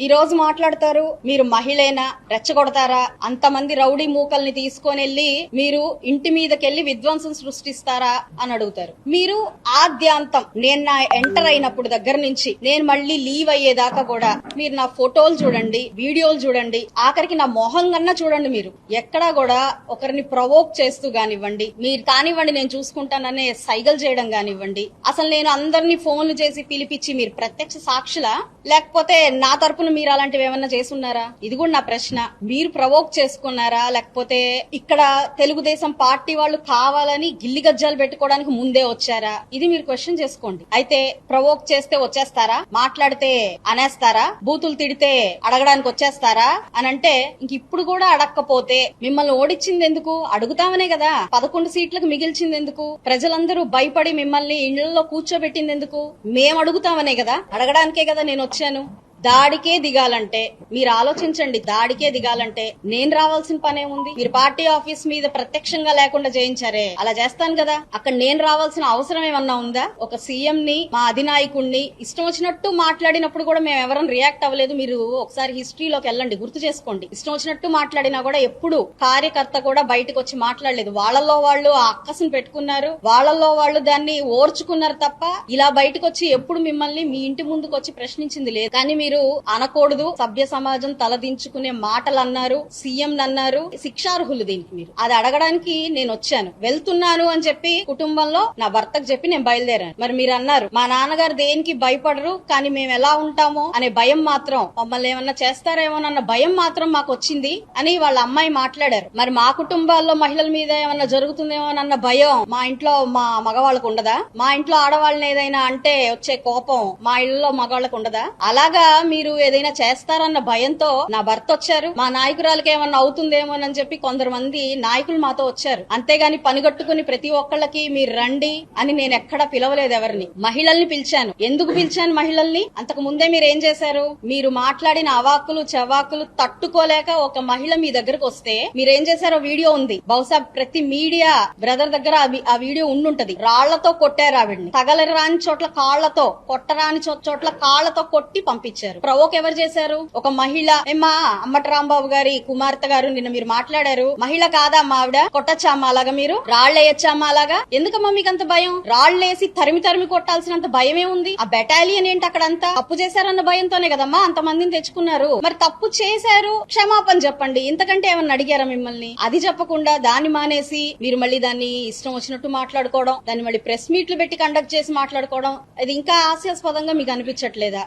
ఈ రోజు మాట్లాడతారు, మీరు మహిళేనా, రెచ్చగొడతారా, అంతమంది రౌడీ మూకల్ని తీసుకొని వెళ్లి మీరు ఇంటి మీదకెళ్లి విధ్వంసం సృష్టిస్తారా అని అడుగుతారు. మీరు ఆద్యాంతం నేను నా ఎంటర్ అయినప్పుడు దగ్గర నుంచి నేను మళ్ళీ లీవ్ అయ్యేదాకా కూడా మీరు నా ఫోటోలు చూడండి, వీడియోలు చూడండి, ఆఖరికి నా మొహం కన్నా చూడండి. మీరు ఎక్కడా కూడా ఒకరిని ప్రవోక్ చేస్తూ కానివ్వండి, మీరు కానివ్వండి నేను చూసుకుంటాననే సైగలు చేయడం కానివ్వండి, అసలు నేను అందరినీ ఫోన్లు చేసి పిలిపించి మీరు ప్రత్యక్ష సాక్షులా, లేకపోతే నా తరపున మీరు అలాంటివి ఏమన్నా చేసున్నారా? ఇది కూడా నా ప్రశ్న. మీరు ప్రవోక్ చేసుకున్నారా, లేకపోతే ఇక్కడ తెలుగుదేశం పార్టీ వాళ్ళు కావాలని గిల్లి గజ్జాలు పెట్టుకోవడానికి ముందే వచ్చారా? ఇది మీరు క్వశ్చన్ చేసుకోండి. అయితే ప్రవోక్ చేస్తే వచ్చేస్తారా, మాట్లాడితే అనేస్తారా, బూతులు తిడితే అడగడానికి వచ్చేస్తారా అని అంటే ఇంక ఇప్పుడు కూడా అడగకపోతే మిమ్మల్ని ఓడించింది ఎందుకు? అడుగుతామనే కదా. 11 సీట్లకు మిగిల్చింది ఎందుకు? ప్రజలందరూ భయపడి మిమ్మల్ని ఇళ్లలో కూర్చోబెట్టింది ఎందుకు? మేము అడుగుతామనే కదా, అడగడానికే కదా నేను వచ్చాను. దాడికే దిగాలంటే మీరు ఆలోచించండి. దాడికే దిగాలంటే నేను రావాల్సిన పనేముంది? మీరు పార్టీ ఆఫీస్ మీద ప్రత్యక్షంగా లేకుండా చేయించారే, అలా చేస్తాను కదా. అక్కడ నేను రావాల్సిన అవసరం ఏమన్నా ఉందా? ఒక సీఎం ని, మా అధినాయకుడిని ఇష్టం వచ్చినట్టు మాట్లాడినప్పుడు కూడా మేము ఎవరైనా రియాక్ట్ అవ్వలేదు. మీరు ఒకసారి హిస్టరీలోకి వెళ్ళండి, గుర్తు చేసుకోండి. ఇష్టం వచ్చినట్టు మాట్లాడినా కూడా ఎప్పుడు కార్యకర్త కూడా బయటకు వచ్చి మాట్లాడలేదు. వాళ్ళల్లో వాళ్ళు ఆ అక్కసును పెట్టుకున్నారు, వాళ్ళల్లో వాళ్ళు దాన్ని ఓర్చుకున్నారు తప్ప ఇలా బయటకు వచ్చి ఎప్పుడు మిమ్మల్ని మీ ఇంటి ముందుకు వచ్చి ప్రశ్నించింది లేదు. కానీ మీరు అనకూడదు, సభ్య సమాజం తలదించుకునే మాటలు అన్నారు, సీఎం అన్నారు, శిక్షార్హులు దీనికి. మీరు అది అడగడానికి నేను వచ్చాను. వెళ్తున్నాను అని చెప్పి కుటుంబంలో నా భర్తకు చెప్పి నేను బయలుదేరాను. మరి మీరు అన్నారు మా నాన్నగారు దేనికి భయపడరు, కానీ మేము ఎలా ఉంటామో అనే భయం మాత్రం, మమ్మల్ని ఏమన్నా చేస్తారేమోనన్న భయం మాత్రం మాకు వచ్చింది అని వాళ్ళ అమ్మాయి మాట్లాడారు. మరి మా కుటుంబాల్లో మహిళల మీద ఏమన్నా జరుగుతుందేమోనన్న భయం మా ఇంట్లో మా మగవాళ్ళకు ఉండదా? మా ఇంట్లో ఆడవాళ్ళని ఏదైనా అంటే వచ్చే కోపం మా ఇళ్లలో మగవాళ్ళకు ఉండదా? అలాగా మీరు ఏదైనా చేస్తారన్న భయంతో నా భర్త వచ్చారు. మా నాయకురాలకి ఏమన్నా అవుతుందేమోనని చెప్పి కొందరు మంది నాయకులు మాతో వచ్చారు. అంతేగాని పనిగట్టుకుని ప్రతి ఒక్కళ్ళకి మీరు రండి అని నేను ఎక్కడా పిలవలేదు ఎవరిని. మహిళల్ని పిలిచాను. ఎందుకు పిలిచాను మహిళల్ని? అంతకు ముందే మీరు ఏం చేశారు? మీరు మాట్లాడిన అవాకులు చెవాకులు తట్టుకోలేక ఒక మహిళ మీ దగ్గరకు వస్తే మీరేం చేశారో వీడియో ఉంది. బహుశా ప్రతి మీడియా బ్రదర్ దగ్గర ఆ వీడియో ఉండుంటది. రాళ్లతో కొట్టారు ఆవిడ్ని, తగలరాని చోట్ల కాళ్లతో, కొట్టరాని చోట్ల కాళ్లతో కొట్టి పంపించారు. ప్రవోక్ ఎవరు చేశారు? ఒక మహిళ. ఏమ్మా అమ్మటి రాంబాబు గారి కుమార్తె గారు నిన్న మీరు మాట్లాడారు, మహిళ కాదా అమ్మా ఆవిడ? కొట్టచ్చామ్మా అలాగా? మీరు రాళ్లేయచ్చామ్మా అలాగా? ఎందుకమ్మా మీకు అంత భయం? రాళ్లేసి తరిమి కొట్టాల్సినంత భయమే ఉంది? ఆ బెటాలియన్ ఏంటి అక్కడంతా? తప్పు చేశారన్న భయంతోనే కదమ్మా అంతమందిని తెచ్చుకున్నారు. మరి తప్పు చేశారు, క్షమాపణ చెప్పండి. ఇంతకంటే ఏమన్నా అడిగారా మిమ్మల్ని? అది చెప్పకుండా దాన్ని మానేసి మీరు మళ్ళీ దాన్ని ఇష్టం వచ్చినట్టు మాట్లాడుకోవడం, దాన్ని మళ్ళీ ప్రెస్ మీట్లు పెట్టి కండక్ట్ చేసి మాట్లాడుకోవడం, ఇది ఇంకా హాస్యాస్పదంగా మీకు అనిపించట్లేదా?